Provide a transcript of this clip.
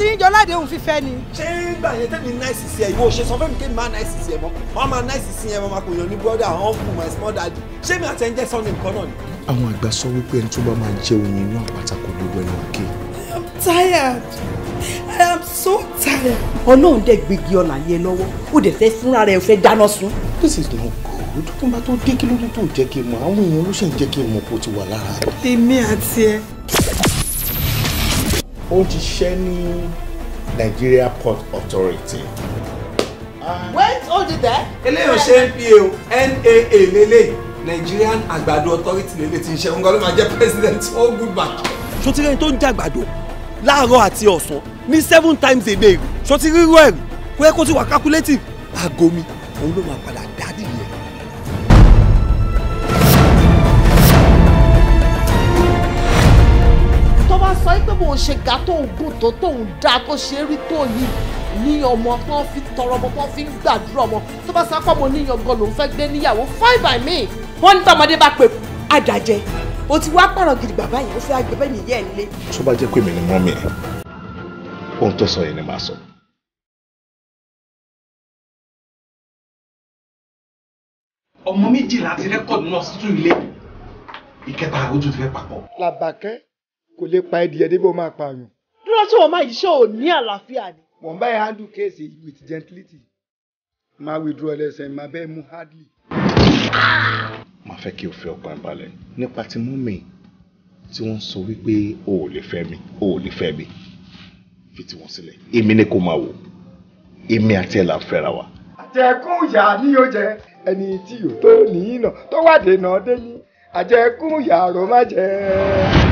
àti yín jọ ládé òun fífẹ́ ni. ṣé gbà yẹn tẹ́mi náìsì sí ẹ ìwọ ṣe sọ fẹ́mi kémi máa náìsì sí ẹ mọ́ wọ́n máa náìsì sí ẹ wọ́n máa kò yàn ní brother uncle my small daddy ṣé mi àti ẹ̀ ń jẹ́ sọ́ni nǹkan náà ni. àwọn àgbà sọ wípé ẹni tó bá máa jẹ oyin náà pátákó lóru ẹni òkè. I am tired. I am so tired. Ọlọ́run dẹ̀ gbégi ọ̀la yẹn lọ́wọ́ ó dẹ̀ fẹ́ fúnra rẹ̀ fẹ́ dáná sun. This is not good. tó bá tó dé kí ló dé tó jẹ́ kí n mọ̀ àwọn èèyàn ló ṣe ń jẹ́ kí n mọ̀ kó ti wà lára rẹ̀. Èmi àti ẹ. ó ti ṣẹ́ ní Nigeria Port Authority. Wait, hold it there. eléyìí ò ṣe NPA o NAA lélẹ̀ Nigerian Àgbàdo Authority lélẹ̀ tí ń ṣe nǹkan ló máa jẹ́ president all good back. ṣọtí tó ń jẹ àgbàdo láàárọ̀ àti ọ̀sán ní 7 times a day ṣọtí rírọ ẹ̀rù kó yẹ kó ti wà calculative aago mi òun ló máa padà dádì yẹn. tó bá sọ pé bó ṣe ga tó ń gùn tó ń dá tó ṣe rí tó yìí ní ọmọ tó ń fi tọrọ ọmọ tó ń fi gbàdúrà ọmọ tó bá sápọ̀ mọ́ níyàn gan lòún fẹ́ gbé níyàwó fine by me. Wọ́n ní tọmọdé bá pè àdàjẹ o ti wá pààrọ̀ gidi bàbá yìí ó fẹ́ agbẹ́bẹ́ mi yẹ́ ẹ̀ nílé. tó bá jẹ́ pé mi ni mọ́mì ẹ̀ ohun tó sọ yẹn ni màá sọ. ọmọ méjìlá ti rẹ́kọ̀dù náà sí tún ilé ìkẹta ojú ti fẹ́ papọ̀. Làbàkẹ́ kò lè pa ẹdìyẹ débi ó máa pààyàn. dúró tí wọn máa yìí ṣe ò ní àlàáfíà ni. wọ́n bá ẹ handle case with gentility máa withdraw ẹlẹ́sẹ̀ máa bẹ́ẹ̀ mú hardly. màá fẹ́ kí o fi ọkàn balẹ̀ nípa ti mọ́mì tí wọ́n sọ wípé o ò lè fẹ́ mi o ò lè fẹ́ mi fi tiwọn sílẹ̀ èmi ni kò máa wò èmi àti ẹ̀ là ń fẹ́ra wa. àjẹkùn ìyá ni yóò jẹ ẹni tí yóò tó nìyí náà tó wà dènà dé ní àjẹkùn ìyá rò má jẹ.